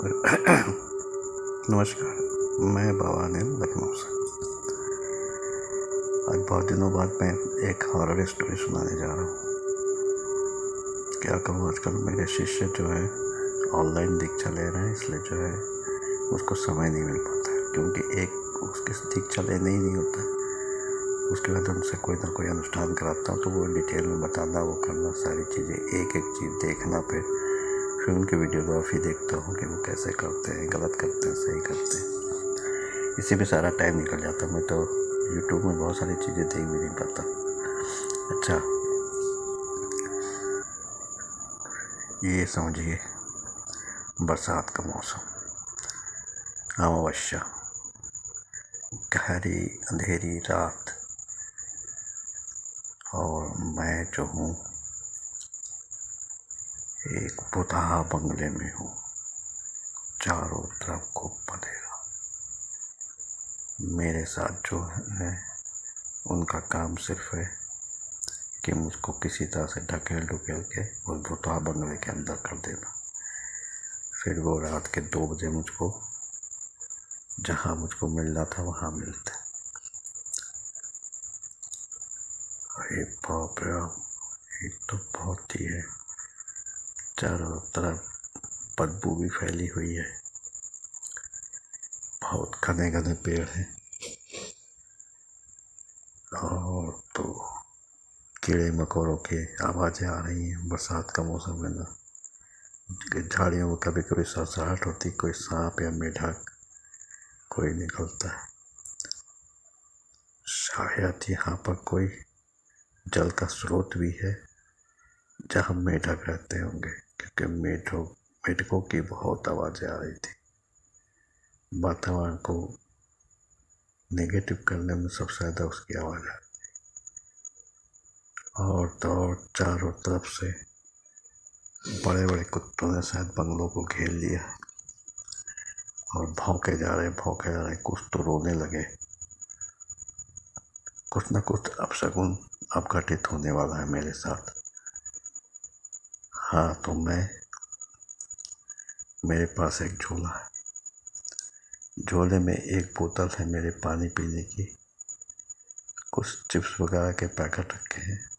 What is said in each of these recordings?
नमस्कार, मैं बाबा ने लखनऊ से। आज बहुत दिनों बाद मैं एक हॉरर स्टोरी सुनाने जा रहा हूँ। क्या कहूँ, आजकल मेरे शिष्य जो है ऑनलाइन दीक्षा ले रहे हैं, इसलिए जो है उसको समय नहीं मिल पाता है, क्योंकि एक उसके दीक्षा लेने ही नहीं होता है। उसके बाद उनसे कोई ना कोई अनुष्ठान कराता हूँ, तो वो डिटेल में बताना, वो करना, सारी चीज़ें एक एक चीज़ देखना, फिर उनके वीडियोग्राफी देखता हूँ कि वो कैसे करते हैं, गलत करते हैं, सही करते हैं। इसी में सारा टाइम निकल जाता है। मैं तो यूट्यूब में बहुत सारी चीज़ें देख भी नहीं पाता। अच्छा, ये समझिए, बरसात का मौसम, अमावस्या, गहरी अंधेरी रात, और मैं जो हूँ एक बुधा बंगले में हूँ। चारों तरफ खूब अंधेरा। मेरे साथ जो है उनका काम सिर्फ है कि मुझको किसी तरह से ढकेल के उस बुधा बंगले के अंदर कर देना। फिर वो रात के 2 बजे मुझको जहाँ मुझको मिलना था वहाँ मिलते। अरे बाप रे, ये तो बहुत ही है। चारों तरफ बदबू भी फैली हुई है। बहुत घने घने पेड़ हैं, और तो कीड़े मकोड़ों की आवाज़ें आ रही हैं। बरसात का मौसम है ना, झाड़ियों में कभी कभी सरसराहट होती, कोई सांप या मेढक कोई निकलता है। शायद यहाँ पर कोई जल का स्रोत भी है जहाँ मेढक रहते होंगे, क्योंकि मेढकों की बहुत आवाज़ें आ रही थी। वातावरण को नेगेटिव करने में सबसे ज़्यादा उसकी आवाज़ है। और तो और चारों तरफ से बड़े बड़े कुत्तों ने शायद बंगलों को घेर लिया और भौंके जा रहे। कुछ तो रोने लगे। कुछ न कुछ अपशगुन अब घटित होने वाला है मेरे साथ। हाँ, तो मेरे पास एक झोला है। झोले में एक बोतल है मेरे पानी पीने की, कुछ चिप्स वगैरह के पैकेट रखे हैं,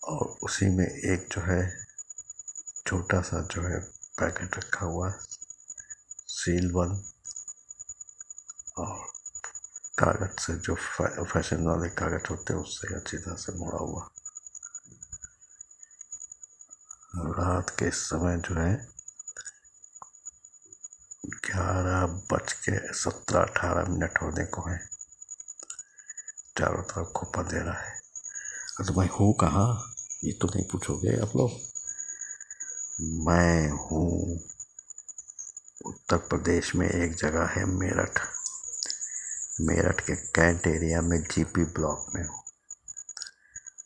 और उसी में एक जो है छोटा सा जो है पैकेट रखा हुआ है, सील बंद, और कागज से जो फैशन वाले कागज होते हैं उससे अच्छी तरह से मोड़ा हुआ। रात के समय जो है 11:17-18 होने को है। चारों तरफ खूब अंधेरा है। तो मैं हूँ कहाँ, ये तो नहीं पूछोगे आप लोग। मैं हूँ उत्तर प्रदेश में, एक जगह है मेरठ। मेरठ के कैंट एरिया में जीपी ब्लॉक में हूँ।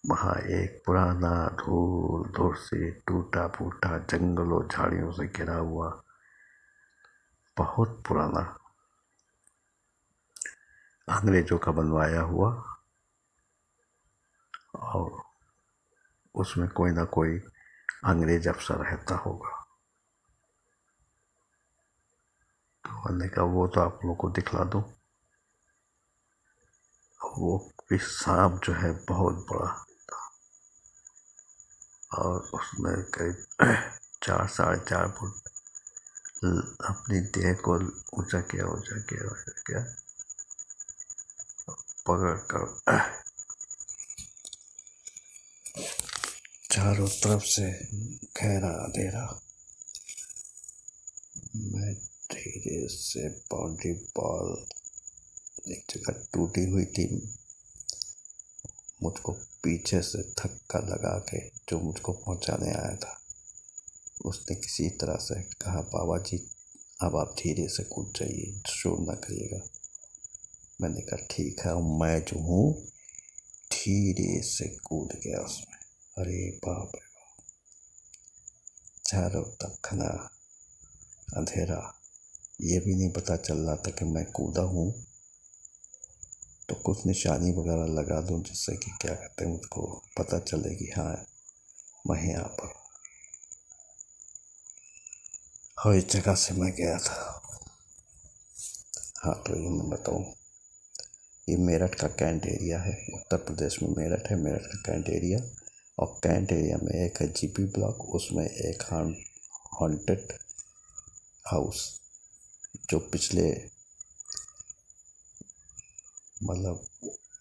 वहाँ एक पुराना धूल धूल से टूटा फूटा जंगलों झाड़ियों से घिरा हुआ बहुत पुराना अंग्रेजों का बनवाया हुआ, और उसमें कोई ना कोई अंग्रेज अफसर रहता होगा। तो मैंने कहा वो तो आप लोग को दिखला दूं। वो भी सांप जो है बहुत बड़ा था, और उसने करीब 4-4.5 फुट अपनी देह को ऊंचा किया, पकड़ कर चारों तरफ से गहरा अंधेरा। मैं धीरे से बाउंड्री बॉल, एक जगह टूटी हुई थी, मुझको पीछे से धक्का लगा के जो मुझको पहुंचाने आया था, उसने किसी तरह से कहा, बाबा जी अब आप धीरे से कूद जाइए, शोर ना करिएगा। मैंने कहा ठीक है। मैं जो हूँ धीरे से कूद गया उसमें। अरे बाप रे बाप, चारों तरफ घना अंधेरा। ये भी नहीं पता चल रहा था कि मैं कूदा हूँ तो कुछ निशानी वगैरह लगा दूं, जिससे कि क्या कहते हैं, मुझको पता चले कि हाँ मैं यहाँ पर। और इस जगह से मैं गया था। हाँ, तो ये मैं बताऊँ, ये मेरठ का कैंट एरिया है, उत्तर प्रदेश में मेरठ है, मेरठ का कैंट एरिया। और कैंट एरिया में एक है जीपी ब्लॉक, उसमें एक हॉन्टेड हाउस जो पिछले मतलब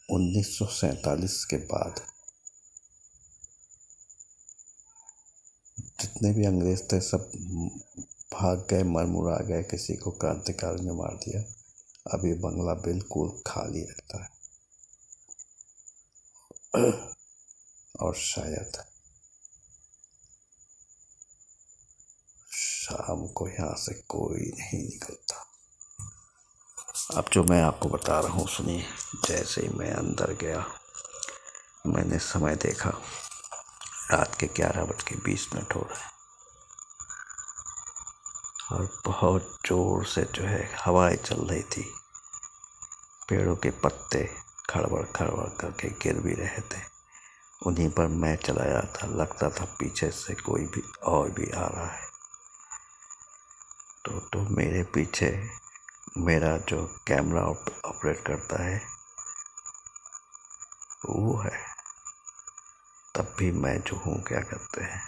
1947 के बाद जितने भी अंग्रेज थे सब भाग गए, मर मुरा गए, किसी को क्रांतिकारी ने मार दिया। अब ये बंगला बिल्कुल खाली रहता है और शायद शाम को यहाँ से कोई नहीं निकलता। अब जो मैं आपको बता रहा हूँ सुनिए। जैसे ही मैं अंदर गया, मैंने समय देखा, रात के 11:20 हो रहे हैं और बहुत जोर से जो है हवाएं चल रही थी। पेड़ों के पत्ते खड़बड़ खड़बड़ करके गिर भी रहे थे। उन्हीं पर मैं चला जाता था, लगता था पीछे से कोई भी और भी आ रहा है। तो मेरे पीछे मेरा जो कैमरा ऑपरेट करता है वो है। तब भी मैं जो हूँ, क्या कहते हैं,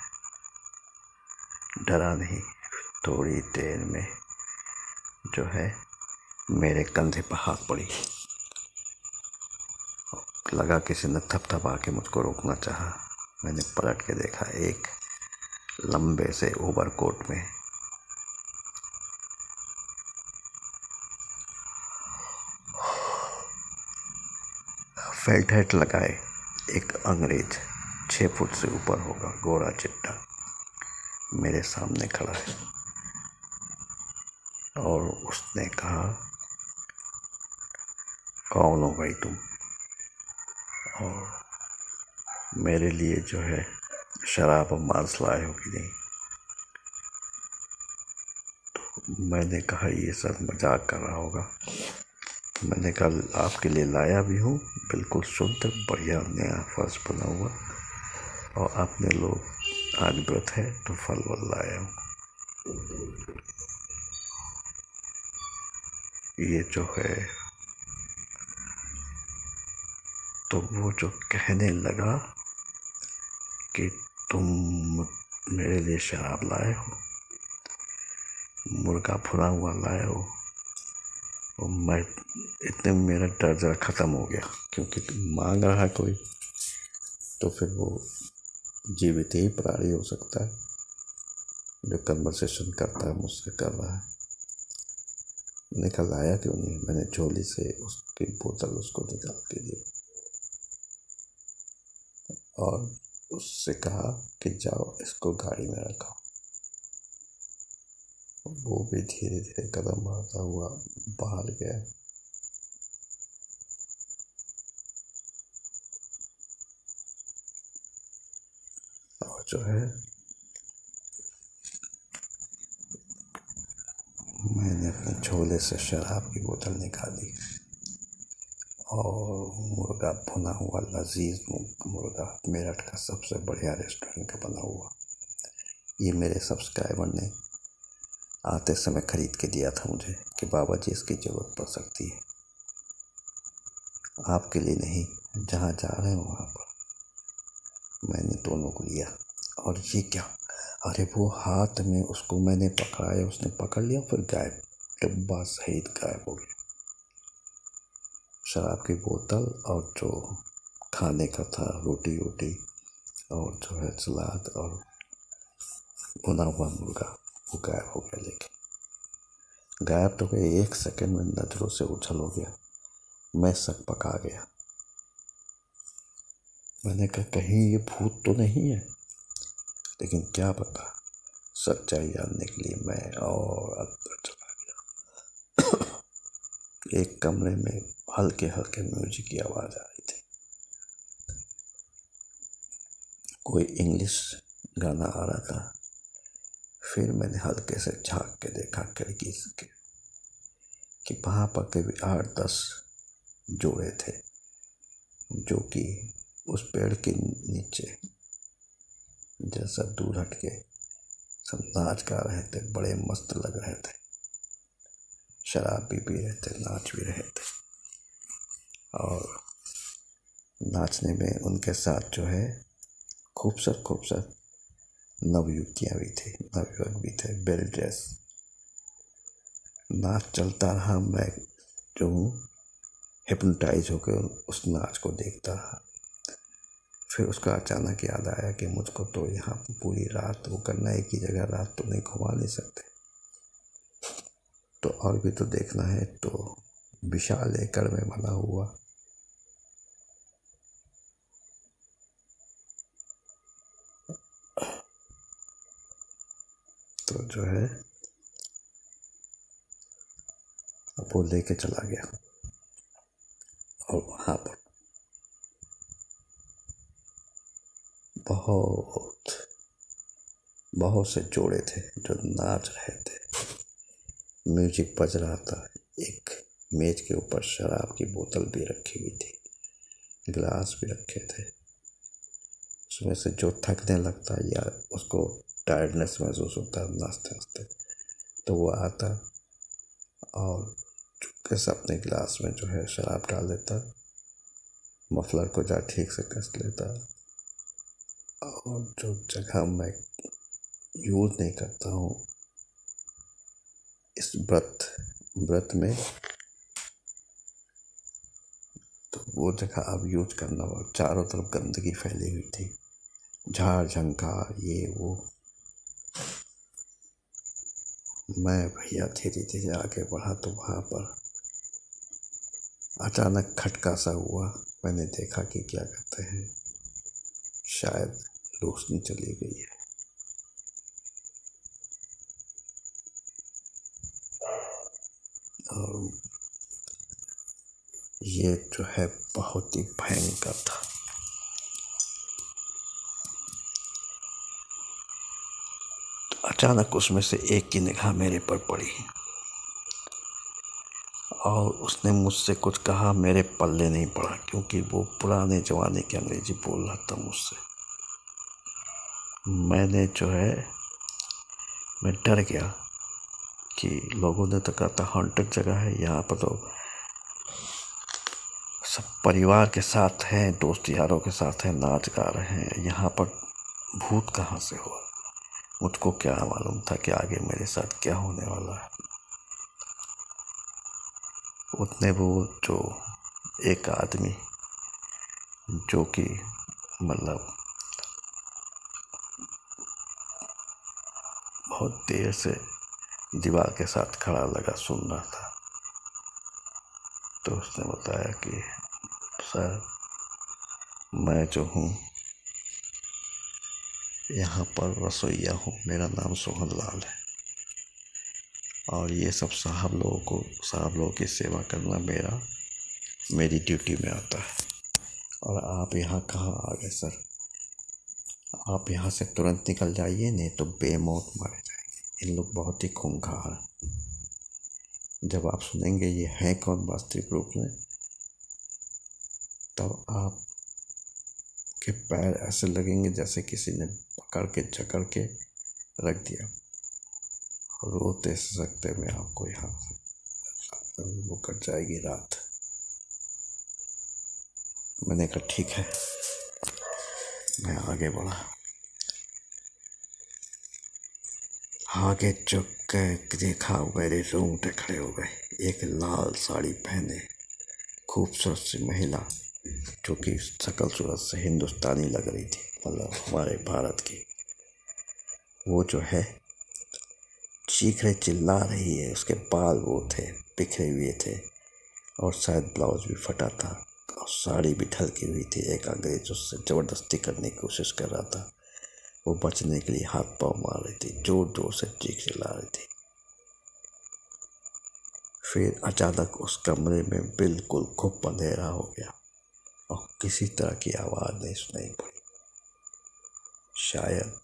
डरा नहीं। थोड़ी देर में जो है मेरे कंधे पर हाथ पड़ी, लगा किसी ने थपथपा के मुझको रोकना चाहा। मैंने पलट के देखा, एक लंबे से ओवरकोट में फेल्ट हैट लगाए एक अंग्रेज, 6 फुट से ऊपर होगा, गोरा चिट्टा, मेरे सामने खड़ा है। और उसने कहा, कौन हो भाई तुम? और मेरे लिए जो है शराब और मांस लाए हो कि नहीं? तो मैंने कहा ये सब मजाक कर रहा होगा। मैंने कहा आपके लिए लाया भी हूँ, बिल्कुल शुद्ध बढ़िया नया फर्श बना हुआ, और आपने लोग आज व्रत है तो फल वल लाया हूँ। ये जो है, तो वो जो कहने लगा कि तुम मेरे लिए शराब लाए हो, मुर्गा भुना हुआ लाए हो, और मैं इतने मेरा डर जरा ख़त्म हो गया, क्योंकि मांग रहा है कोई तो फिर वो जीवित ही प्राणी हो सकता है जो कन्वर्सेशन करता है मुझसे कर रहा है। मैंने कहा लाया क्यों नहीं? मैंने झोली से उसकी बोतल उसको निकाल के दी और उससे कहा कि जाओ इसको गाड़ी में रखो। वो भी धीरे धीरे कदम बढ़ाता हुआ बाहर गया। और जो है मैंने अपने झोले से शराब की बोतल निकाली और मुर्गा भुना हुआ लजीज मुर्गा, मेरठ का सबसे बढ़िया रेस्टोरेंट का बना हुआ, ये मेरे सब्सक्राइबर ने आते समय खरीद के दिया था मुझे कि बाबा जी इसकी ज़रूरत पड़ सकती है। आपके लिए नहीं, जहाँ जा रहे हो वहाँ पर। मैंने दोनों को लिया। और ये क्या, अरे वो हाथ में उसको मैंने पकड़ाया, उसने पकड़ लिया, फिर गायब, डब्बा सहित गायब हो गया। शराब की बोतल और जो खाने का था, रोटी और जो है सलाद और भुना हुआ मुर्गा, वो गायब हो गया। लेकिन गायब तो गया, 1 सेकंड में नजरों से उछल हो गया। मैं शक पका गया। मैंने कहा कहीं ये भूत तो नहीं है, लेकिन क्या पता। सच्चाई जानने के लिए मैं और अंदर चला गया। एक कमरे में हल्के हल्के म्यूजिक की आवाज़ आ रही थी, कोई इंग्लिश गाना आ रहा था। फिर मैंने हल्के से झांक के देखा खिड़की से कि वहाँ पर करीब 8-10 जोड़े थे जो कि उस पेड़ के नीचे जैसा दूर हट के सब नाच गा रहे थे, बड़े मस्त लग रहे थे, शराब भी पी रहे थे, नाच भी रहे थे। और नाचने में उनके साथ जो है खूबसूरत खूबसूरत नवयुवतियाँ भी थी, नवयुवक भी थे, वेल ड्रेस। नाच चलता रहा, मैं जो हूँ हिप्नोटाइज होकर उस नाच को देखता रहा। फिर उसका अचानक याद आया कि मुझको तो यहाँ पूरी रात वो करना, एक ही जगह रात तो नहीं घुमा नहीं सकते, तो और भी तो देखना है। तो विशाल एकड़ में बना हुआ तो जो है अब वो लेके चला गया। और वहाँ पर बहुत बहुत से जोड़े थे जो नाच रहे थे, म्यूजिक बज रहा था। एक मेज के ऊपर शराब की बोतल भी रखी हुई थी, गिलास भी रखे थे। उसमें से जो थकने लगता या उसको टायर्डनेस महसूस होता नाचते नाचते, तो वो आता और चुपके से अपने गिलास में जो है शराब डाल देता, मफलर को जा ठीक से कस लेता। और जो जगह मैं यूज़ नहीं करता हूँ इस व्रत में, तो वो जगह अब यूज करना, चारों तरफ गंदगी फैली हुई थी, झाड़ झंकार ये वो। मैं भैया धीरे धीरे आगे बढ़ा तो वहाँ पर अचानक खटका सा हुआ। मैंने देखा कि क्या कहते हैं, शायद रोशनी चली गई है। और ये जो है बहुत ही भयंकर था। अचानक उसमें से एक की निगाह मेरे पर पड़ी और उसने मुझसे कुछ कहा। मेरे पल्ले नहीं पड़ा क्योंकि वो पुराने जमाने की अंग्रेजी बोल रहा था मुझसे। मैंने जो है मैं डर गया कि लोगों ने तो कहा था हॉन्टेड जगह है, यहाँ पर तो सब परिवार के साथ हैं, दोस्त यारों के साथ हैं, नाच गा रहे हैं, यहाँ पर भूत कहाँ से हुआ। मुझको क्या मालूम था कि आगे मेरे साथ क्या होने वाला है। उतने वो जो एक आदमी जो कि मतलब बहुत देर से दीवार के साथ खड़ा लगा सुन रहा था, तो उसने बताया कि सर मैं जो हूँ यहाँ पर रसोइया हूँ, मेरा नाम सोहन लाल है और ये सब साहब लोगों की सेवा करना मेरी ड्यूटी में आता है। और आप यहाँ कहाँ आ गए सर? आप यहाँ से तुरंत निकल जाइए, नहीं तो बेमौत मारे जाएंगे। इन लोग बहुत ही खूंखार हैं। जब आप सुनेंगे ये है कौन वास्तविक रूप में, तब आप के पैर ऐसे लगेंगे जैसे किसी ने पकड़ के जकड़ के रख दिया। रोते सकते में आपको यहाँ वो कट जाएगी रात। मैंने कहा ठीक है। मैं आगे बढ़ा, आगे चुक के देखा मेरे रोंगटे खड़े हो गए। एक लाल साड़ी पहने खूबसूरत सी महिला जो कि शकल सूरत से हिंदुस्तानी लग रही थी, मतलब हमारे भारत की, वो जो है चीख रही चिल्ला रही है। उसके बाल वो थे बिखरे हुए थे और शायद ब्लाउज भी फटा था और साड़ी भी ढलकी हुई थी। एक अंग्रेज उससे ज़बरदस्ती करने की कोशिश कर रहा था। वो बचने के लिए हाथ पांव मार रही थी, जोर जोर से चीख चिल्ला रही थी। फिर अचानक उस कमरे में बिल्कुल खूब अंधेरा हो गया और किसी तरह की आवाज़ नहीं सुनाई पड़ी। शायद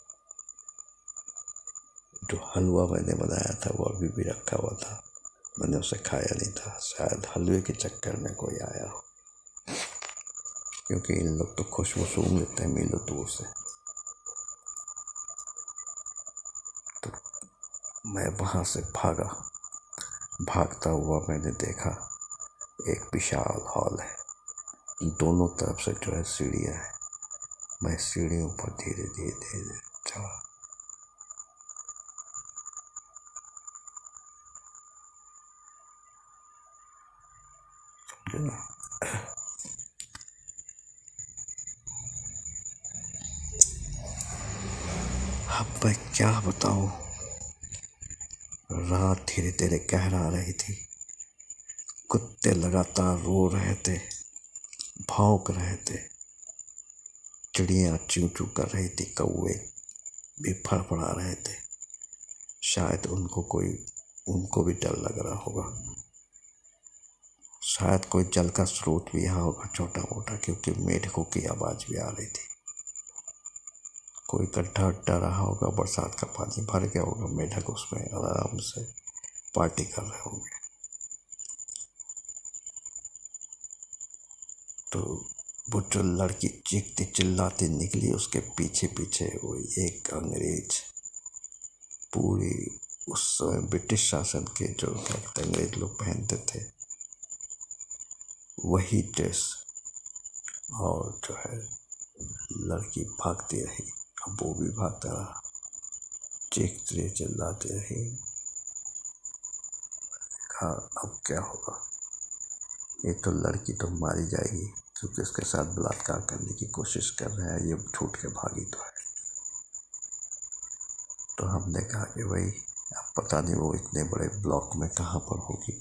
जो हलवा मैंने बनाया था वो अभी भी रखा हुआ था, मैंने उसे खाया नहीं था। शायद हलवे के चक्कर में कोई आया हो, क्योंकि इन लोग तो खुशबू सूंघ लेते हैं मीलों दूर से। मैं वहाँ से भागा। भागता हुआ मैंने देखा एक विशाल हॉल है, दोनों तरफ से जो है सीढ़ियाँ हैं। मैं सीढ़ियों पर धीरे धीरे धीरे चढ़ा। समझे ना? अब मैं क्या बताऊं। रात धीरे धीरे गहरा रही थी। कुत्ते लगातार रो रहे थे, भौंक रहे थे। चिड़ियाँ चूं चूं कर रही थी, कौवे भी फड़फड़ा रहे थे। शायद उनको भी डर लग रहा होगा। शायद कोई जल का स्रोत भी यहाँ होगा छोटा मोटा, क्योंकि मेढकों की आवाज भी आ रही थी। कोई गड्ढा उड्ढा रहा होगा, बरसात का पानी भर गया होगा, मेढक उसमें आराम से पार्टी कर रहे होंगे। तो वो जो लड़की चीखती चिल्लाती निकली, उसके पीछे पीछे वो एक अंग्रेज, पूरी उस समय ब्रिटिश शासन के जो अंग्रेज लोग पहनते थे वही ड्रेस, और जो है लड़की भागती रही। अब वो भी भागता रहा, चीखती चिल्लाती रही। कहा अब क्या होगा, ये तो लड़की तो मारी जाएगी, क्योंकि उसके साथ बलात्कार करने की कोशिश कर रहे हैं, ये छूट के भागी तो है। तो हमने कहा कि भाई अब पता नहीं वो इतने बड़े ब्लॉक में कहाँ पर होगी।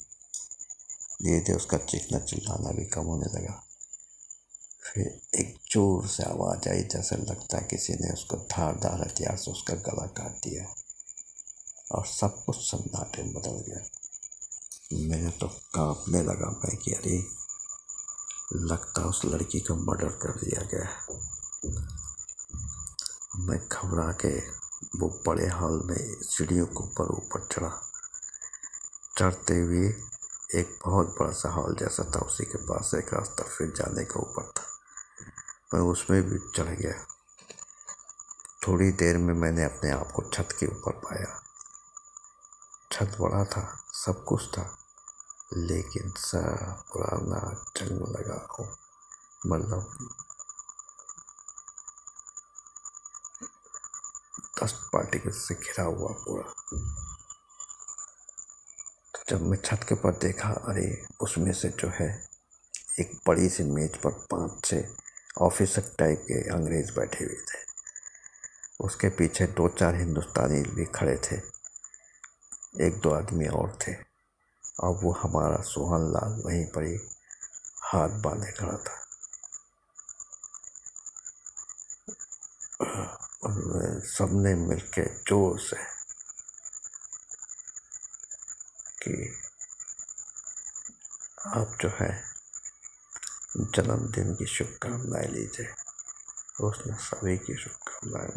धीरे धीरे उसका चीखना चिल्लाना भी कम होने लगा। फिर एक जोर से आवाज़ आई, जैसे लगता है किसी ने उसको धारदार हथियार से उसका गला काट दिया, और सब कुछ सन्नाटे में बदल गया। मैं तो कांपने लगा मैं कि अरे लगता उस लड़की का मर्डर कर दिया गया। मैं घबरा के वो बड़े हॉल में सीढ़ियों के ऊपर चढ़ा। चढ़ते हुए एक बहुत बड़ा सा हॉल जैसा था, उसी के पास एक रास्ता फिर जाने का ऊपर था। मैं उसमें भी चढ़ गया। थोड़ी देर में मैंने अपने आप को छत के ऊपर पाया। छत बड़ा था, सब कुछ था, लेकिन सब पुराना जंग लगा हो, मतलब डस्ट पार्टिकल से घिरा हुआ पूरा। तो जब मैं छत के ऊपर देखा, अरे उसमें से जो है एक बड़ी सी मेज पर 5-6 ऑफिसर टाइप के अंग्रेज बैठे हुए थे। उसके पीछे 2-4 हिंदुस्तानी भी खड़े थे, 1-2 आदमी और थे, और वो हमारा सोहन लाल वहीं पर ही हाथ बांधे खड़ा था। और सबने मिलके जोर से कि आप जो है जन्मदिन की शुभकामनाएं लीजिए। उसने सभी की शुभकामनाएं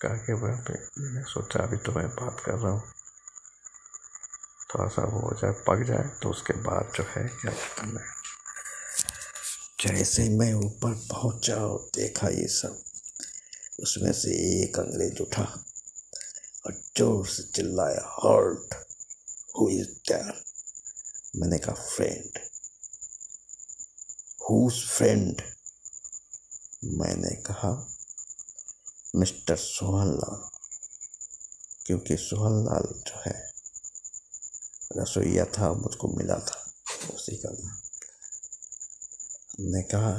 कहा के बाद मैंने सोचा अभी तो मैं बात कर रहा हूँ, थोड़ा सा वो हो जाए, पक जाए, तो उसके बाद जो है क्या करना है। जैसे ही मैं ऊपर पहुंचा और देखा ये सब, उसमें से एक अंग्रेज उठा और जोर से चिल्लाया, हर्ट, हु इज देयर? मैंने कहा फ्रेंड। Whose friend? मैंने कहा मिस्टर सोहनलाल, क्योंकि सोहनलाल जो है रसोईया था, मुझको मिला था उसी का नाम। ने कहा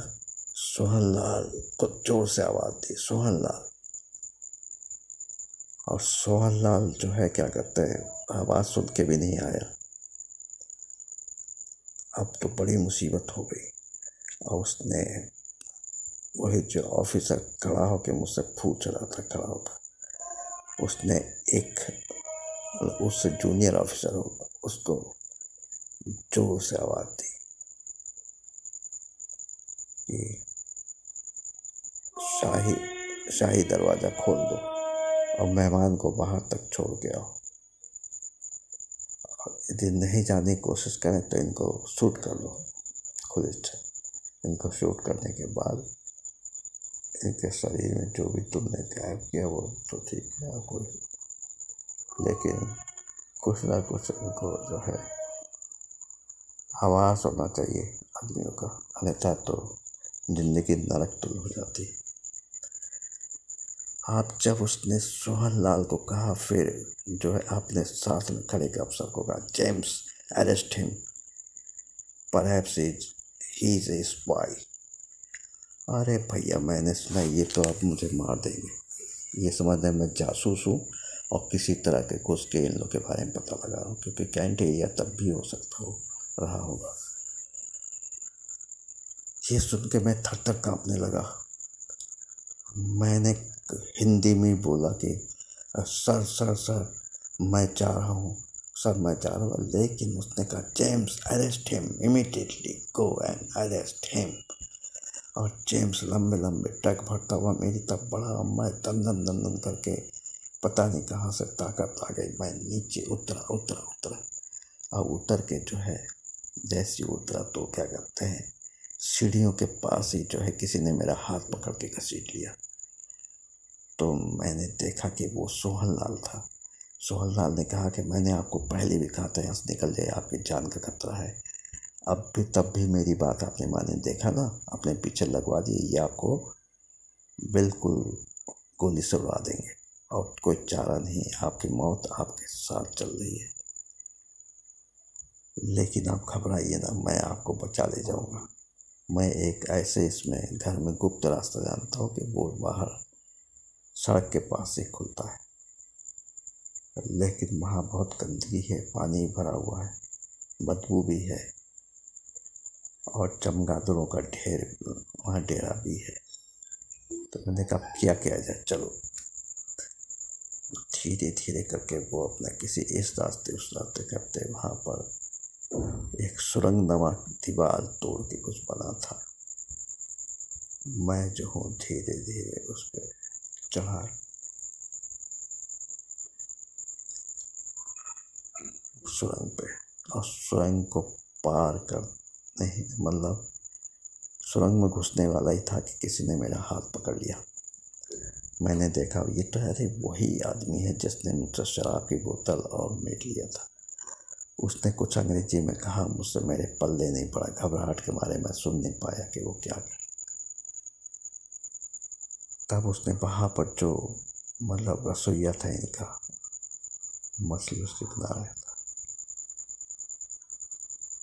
सोहनलाल को जोर से आवाज दी, सोहनलाल। और सोहनलाल जो है क्या कहते हैं, आवाज सुन के भी नहीं आया। अब तो बड़ी मुसीबत हो गई। और उसने वही जो ऑफिसर खड़ा होकर मुझसे पूछ रहा था, खड़ा होकर उसने एक उससे जूनियर ऑफिसर होगा, उसको जोर से आवाज दी कि शाही दरवाजा खोल दो और मेहमान को बाहर तक छोड़ के आओ। यदि नहीं जाने की कोशिश करें तो इनको शूट कर लो खुद इच्छा। इनको शूट करने के बाद इनके शरीर में जो भी तुमने गायब किया वो तो ठीक है, कोई लेकिन कुछ ना कुछ उनको जो है आवाज़ होना चाहिए आदमियों का, अन्यथा तो जिंदगी नरक तुल्य हो जाती। आप जब उसने सोहन लाल को कहा, फिर जो है आपने साथ में खड़े के अफसर को कहा, James arrest him, perhaps he is a spy. अरे भैया मैंने सुना ये तो आप मुझे मार देंगे, ये समझ रहे मैं जासूस हूँ और किसी तरह के घुस के इन लोग के बारे में पता लगा रहा हूँ, क्योंकि कैंट एरिया तब भी हो सकता हो रहा होगा। ये सुन के मैं थर थर काँपने लगा। मैंने हिंदी में बोला कि सर सर सर मैं जा रहा हूँ, सर मैं जा रहा हूँ, लेकिन उसने कहा James arrest him immediately, go and arrest him. और जेम्स लंबे लंबे टक भरता हुआ मेरी तरफ बढ़ा। मैं दंदन दंदन करके पता नहीं कहाँ से ताकत आ गई, मैं नीचे उतरा और उतर के जो है जैसे उतरा तो क्या करते हैं, सीढ़ियों के पास ही जो है किसी ने मेरा हाथ पकड़ के घसीट लिया। तो मैंने देखा कि वो सोहन लाल था। सोहन लाल ने कहा कि मैंने आपको पहले भी कहा था यहाँ से निकल जाए, आपकी जान का खतरा है। अब भी तब भी मेरी बात आपने माने, देखा ना अपने पीछे लगवा दी, ये आपको बिल्कुल गोली से उड़ा देंगे और कोई चारा नहीं, आपकी मौत आपके साथ चल रही है। लेकिन आप घबराइए ना, मैं आपको बचा ले जाऊंगा। मैं एक ऐसे इसमें घर में गुप्त रास्ता जानता हूँ कि वो बाहर सड़क के पास से खुलता है, लेकिन वहाँ बहुत गंदगी है, पानी भरा हुआ है, बदबू भी है और चमगादड़ों का ढेर वहाँ डेरा भी है। तो मैंने कहा क्या किया जाए, चलो। धीरे धीरे करके वो अपना किसी इस रास्ते उस रास्ते करते वहाँ पर एक सुरंग नमा दीवार तोड़ के कुछ बना था। मैं जो हूँ धीरे धीरे उस पर चढ़ा, सुरंग पे, और सुरंग को पार कर नहीं, मतलब सुरंग में घुसने वाला ही था कि किसी ने मेरा हाथ पकड़ लिया। मैंने देखा ये तो अरे वही आदमी है जिसने मुझसे शराब की बोतल और मीट लिया था। उसने कुछ अंग्रेजी में कहा, मुझसे मेरे पल्ले नहीं पड़ा, घबराहट के मारे मैं सुन नहीं पाया कि वो क्या करे। तब उसने वहाँ पर जो मतलब रसोईया था इनका, मछली उससे बना रहा था,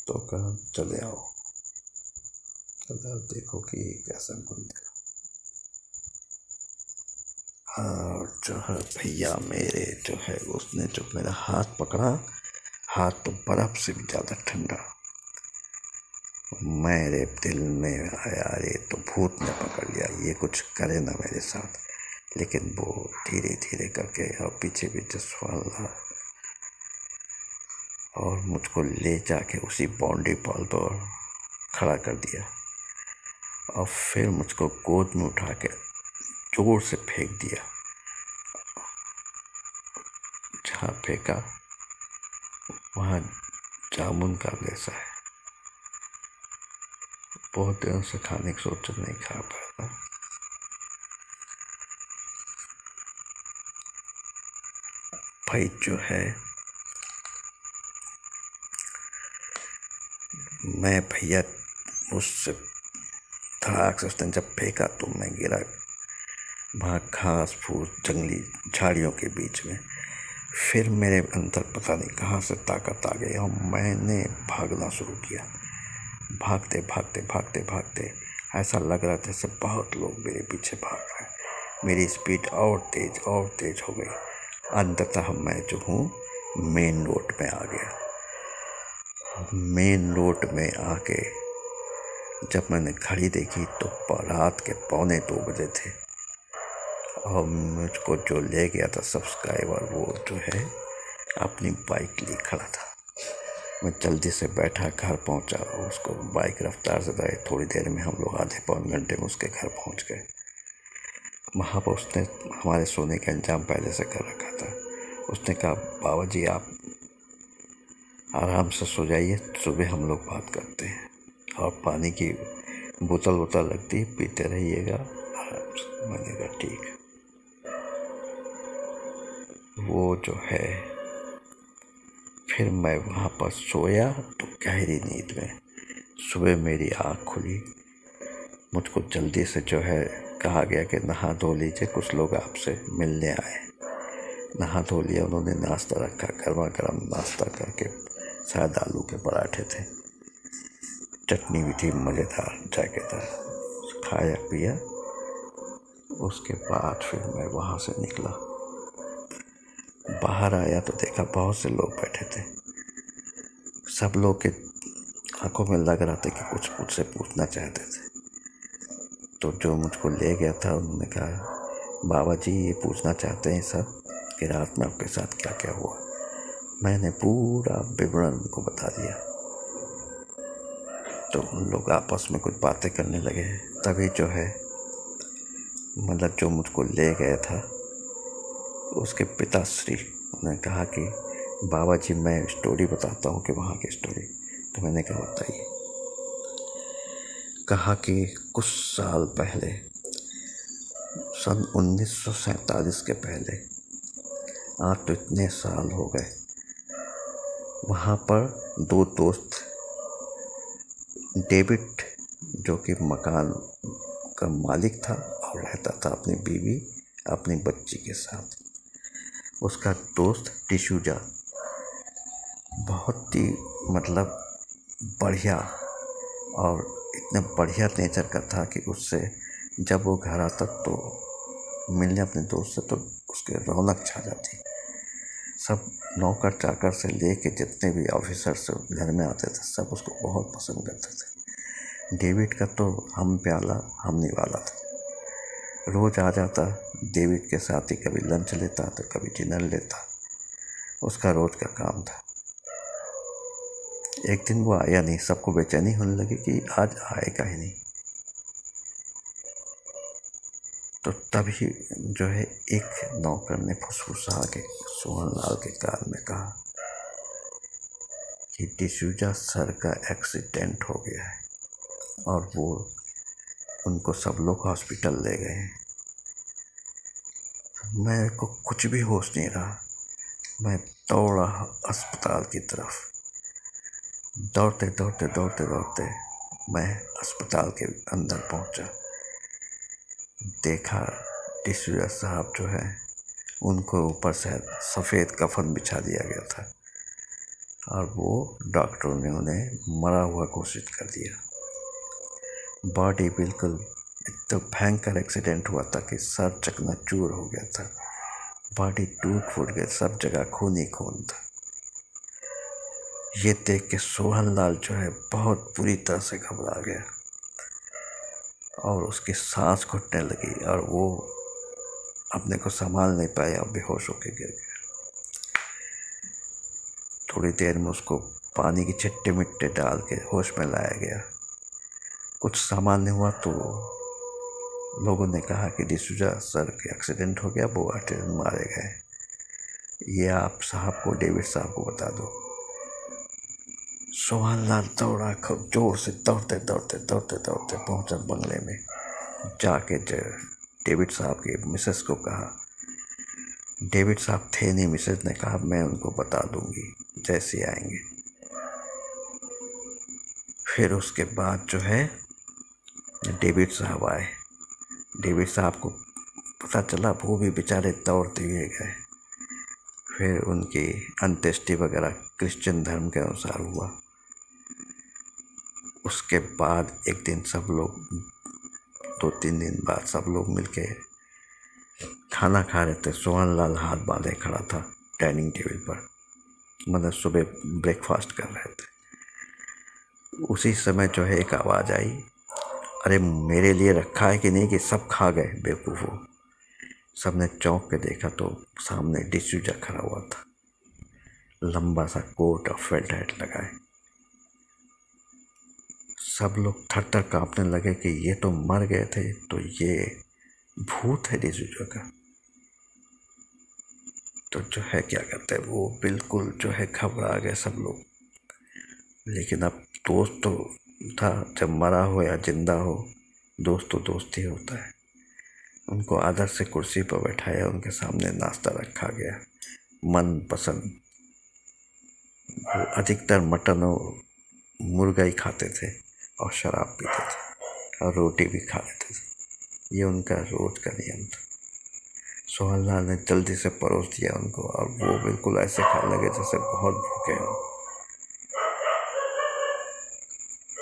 तो कहा चले आओ देखो कि कैसा मंदिर। हाँ जो है भैया मेरे जो है उसने जो मेरा हाथ पकड़ा, हाथ तो बर्फ से भी ज़्यादा ठंडा। मेरे दिल में आया अरे तो भूत ने पकड़ लिया, ये कुछ करे ना मेरे साथ। लेकिन वो धीरे धीरे करके और पीछे पीछे स्वाला और मुझको ले जाके उसी बाउंड्री वॉल पर खड़ा कर दिया और फिर मुझको गोद में उठा के जोर से फेंक दिया। जहाँ फेंका वहाँ जामुन का जैसा है, बहुत दिनों से खाने की सोच नहीं खा पाया था। भाई जो है मैं भैया उससे धड़ाक से उसने जब फेंका तो मैं गिरा वहाँ घास फूस जंगली झाड़ियों के बीच में। फिर मेरे अंदर पता नहीं कहाँ से ताकत आ गई और मैंने भागना शुरू किया। भागते भागते भागते भागते ऐसा लग रहा था जैसे बहुत लोग मेरे पीछे भाग रहे हैं। मेरी स्पीड और तेज हो गई। अंततः मैं जो हूँ मेन रोड में आ गया। मेन रोड में आके जब मैंने घड़ी देखी तो रात के 1:45 बजे थे और मुझको जो ले गया था सब्सक्राइबर वो जो है अपनी बाइक लिए खड़ा था। मैं जल्दी से बैठा, घर पहुंचा, उसको बाइक रफ्तार से दे। थोड़ी देर में हम लोग आधे पौन घंटे में उसके घर पहुंच गए। वहाँ पर उसने हमारे सोने का इंतजाम पहले से कर रखा था। उसने कहा बाबा जी आप आराम से सो जाइए, सुबह हम लोग बात करते हैं, और पानी की बोतल रखती है, पीते रहिएगा आराम से। मैंने कहा ठीक है। वो जो है फिर मैं वहाँ पर सोया तो गहरी नींद में सुबह मेरी आँख खुली। मुझको जल्दी से जो है कहा गया कि नहा धो लीजिए, कुछ लोग आपसे मिलने आए। नहा धो लिया, उन्होंने नाश्ता रखा, गर्मा गर्म नाश्ता करके, शायद आलू के पराठे थे, चटनी भी थी मज़ेदार जायकेदार, खाया पिया। उसके बाद फिर मैं वहाँ से निकला, बाहर आया तो देखा बहुत से लोग बैठे थे। सब लोग के आंखों में लग रहा था कि कुछ मुझसे पूछना चाहते थे। तो जो मुझको ले गया था उन्होंने कहा, बाबा जी ये पूछना चाहते हैं सब कि रात में आपके साथ क्या क्या हुआ। मैंने पूरा विवरण उनको बता दिया। तो उन लोग आपस में कुछ बातें करने लगे। तभी जो है मतलब जो मुझको ले गया था उसके पिताश्री उन्होंने कहा कि बाबा जी मैं स्टोरी बताता हूँ कि वहाँ की स्टोरी। तो मैंने कहा बताइए। कहा कि कुछ साल पहले सन 1947 के पहले, आज तो इतने साल हो गए, वहाँ पर दो दोस्त, डेविड जो कि मकान का मालिक था और रहता था अपनी बीवी अपनी बच्ची के साथ, उसका दोस्त डिसूजा बहुत ही मतलब बढ़िया और इतना बढ़िया नेचर का था कि उससे जब वो घर आता तो मिलने अपने दोस्त से तो उसके रौनक छा जाती। सब नौकर चाकर से लेके जितने भी ऑफिसर्स घर में आते थे सब उसको बहुत पसंद करते थे। डेविड का तो हम प्याला हमने वाला था। रोज़ आ जाता, डेविड के साथ ही कभी लंच लेता तो कभी डिनर लेता, उसका रोज़ का काम था। एक दिन वो आया नहीं, सबको बेचैनी होने लगी कि आज आएगा ही नहीं। तो तभी जो है एक नौकर ने फुसफुसा के सोहनलाल के कान में कहा कि डिसूजा सर का एक्सीडेंट हो गया है और वो उनको सब लोग हॉस्पिटल ले गए हैं। मेरे को कुछ भी होश नहीं रहा। मैं दौड़ा अस्पताल की तरफ। दौड़ते दौड़ते दौड़ते दौड़ते मैं अस्पताल के अंदर पहुंचा। देखा डिसूजा साहब जो है उनको ऊपर से सफ़ेद कफन बिछा दिया गया था और वो डॉक्टरों ने उन्हें मरा हुआ घोषित कर दिया। बॉडी बिल्कुल इतना भयंकर एक्सीडेंट हुआ था कि सर चकनाचूर हो गया था, बॉडी टूट फूट गई, सब जगह खून ही खून था। ये देख के सोहनलाल जो है बहुत बुरी तरह से घबरा गया और उसकी सांस घुटने लगी और वो अपने को संभाल नहीं पाया और बेहोश होकर गिर गया। थोड़ी देर में उसको पानी की छिट्टे मिट्टे डाल के होश में लाया गया। कुछ सामान्य हुआ तो लोगों ने कहा कि डिसूजा सर के एक्सीडेंट हो गया, वो मारे गए, ये आप साहब को, डेविड साहब को बता दो। सोहनलाल दौड़ा, खूब जोर से दौड़ते दौड़ते दौड़ते दौड़ते पहुंचा बंगले में। जाके डेविड साहब की मिसेस को कहा। डेविड साहब थे नहीं, मिसेस ने कहा मैं उनको बता दूंगी जैसे आएंगे। फिर उसके बाद जो है डेविड साहब आए। डेविड साहब को पता चला, वो भी बेचारे दौड़ते हुए गए। फिर उनकी अंत्येष्टि वगैरह क्रिश्चियन धर्म के अनुसार हुआ। उसके बाद एक दिन सब लोग, 2-3 दिन बाद सब लोग मिलके खाना खा रहे थे। सोहनलाल हाथ बांधे खड़ा था डाइनिंग टेबल पर, मतलब सुबह ब्रेकफास्ट कर रहे थे। उसी समय जो है एक आवाज़ आई, अरे मेरे लिए रखा है कि नहीं कि सब खा गए बेवकूफ़ों। सबने चौंक के देखा तो सामने डिसूजा खड़ा हुआ था, लंबा सा कोट और फेल्ट हैट लगाए। सब लोग थर थर कांपने लगे कि ये तो मर गए थे, तो ये भूत है डिसूजा का। तो जो है क्या कहते हैं, वो बिल्कुल जो है घबरा गए सब लोग। लेकिन अब दोस्त तो था, जब मरा हो या जिंदा हो, दोस्त तो दोस्त ही होता है। उनको आदर से कुर्सी पर बैठाया, उनके सामने नाश्ता रखा गया, मन पसंद, वो अधिकतर मटन और मुर्गा ही खाते थे और शराब पीते थे और रोटी भी खा लेते थे। ये उनका रोज का नियम था। सोहनलाल ने जल्दी से परोस दिया उनको और वो बिल्कुल ऐसे खाने लगे जैसे बहुत भूखे हों।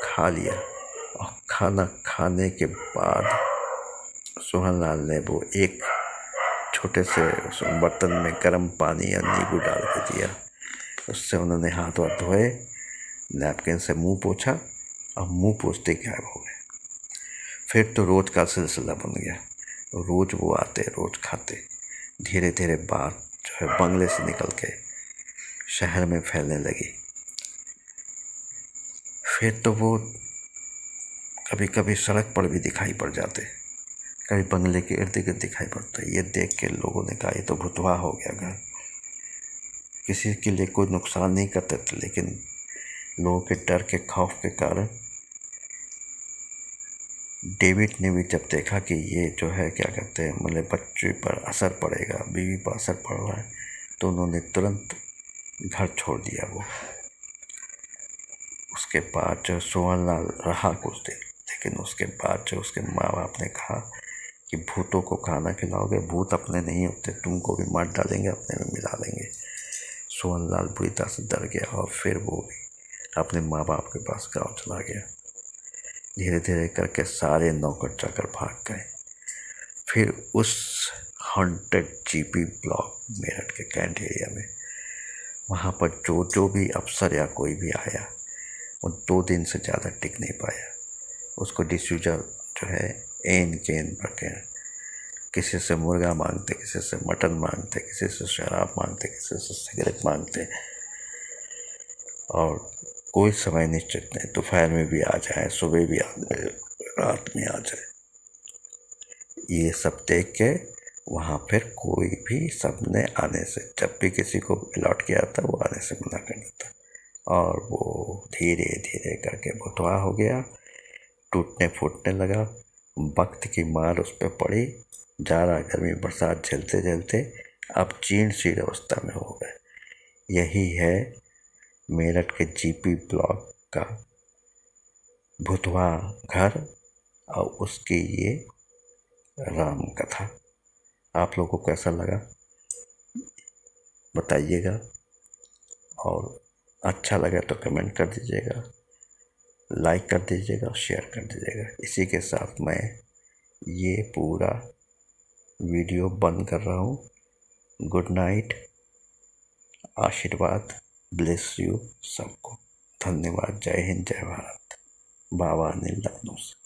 खा लिया और खाना खाने के बाद सोहनलाल ने वो एक छोटे से बर्तन में गर्म पानी या नींबू डाल के दिया। उससे उन्होंने हाथ वाथ धोए, नैपकिन से मुंह पोंछा और मुंह पोंछते गायब हो गए। फिर तो रोज का सिलसिला बन गया। रोज वो आते, रोज खाते। धीरे धीरे बात जो है बंगले से निकल के शहर में फैलने लगी। फिर तो वो कभी कभी सड़क पर भी दिखाई पड़ जाते, कभी बंगले के इर्द गिर्द दिखाई पड़ते। ये देख के लोगों ने कहा ये तो भुतवा हो गया घर। किसी के लिए कोई नुकसान नहीं करते थे, लेकिन लोगों के डर के खौफ के कारण डेविड ने भी जब देखा कि ये जो है क्या कहते हैं मतलब बच्चे पर असर पड़ेगा, बीवी पर असर पड़ रहा है, तो उन्होंने तुरंत घर छोड़ दिया। वो उसके बाद जो सोहनलाल रहा कुछ दिन, लेकिन उसके बाद जो उसके माँ बाप ने कहा कि भूतों को खाना खिलाओगे, भूत अपने नहीं होते, तुमको भी मार डालेंगे, अपने में मिला लेंगे। सोहनलाल बुरी तरह से डर गया और फिर वो भी अपने माँ बाप के पास गाँव चला गया। धीरे धीरे करके सारे नौकर चाकर भाग गए। फिर उस हॉन्टेड जीपी ब्लॉक मेरठ के कैंट एरिया में, वहाँ पर जो भी अफसर या कोई भी आया वो 2 दिन से ज़्यादा टिक नहीं पाया। उसको डिफ्यूजर जो है एन केन रखे, किसी से मुर्गा मांगते, किसी से मटन मांगते, किसी से शराब मांगते, किसी से सिगरेट मांगते, और कोई समय निश्चित नहीं, दोपहर में भी आ जाए, सुबह भी आ जाए, रात में आ जाए। ये सब देख के वहाँ फिर कोई भी सबने आने से, जब भी किसी को अलॉट किया था वो आने से मना कर देता, और वो धीरे धीरे करके भुतवा हो गया, टूटने फूटने लगा। वक्त की मार उस पर पड़ी, जाड़ा गर्मी बरसात झेलते झेलते अब जीर्ण शीर्ण अवस्था में हो गए। यही है मेरठ के जीपी ब्लॉक का भुतवा घर और उसकी ये राम कथा। आप लोगों को कैसा लगा बताइएगा, और अच्छा लगा तो कमेंट कर दीजिएगा, लाइक कर दीजिएगा और शेयर कर दीजिएगा। इसी के साथ मैं ये पूरा वीडियो बंद कर रहा हूँ। गुड नाइट, आशीर्वाद, ब्लेस यू सबको। धन्यवाद। जय हिंद, जय भारत। बाबा अनिल लखनऊ से।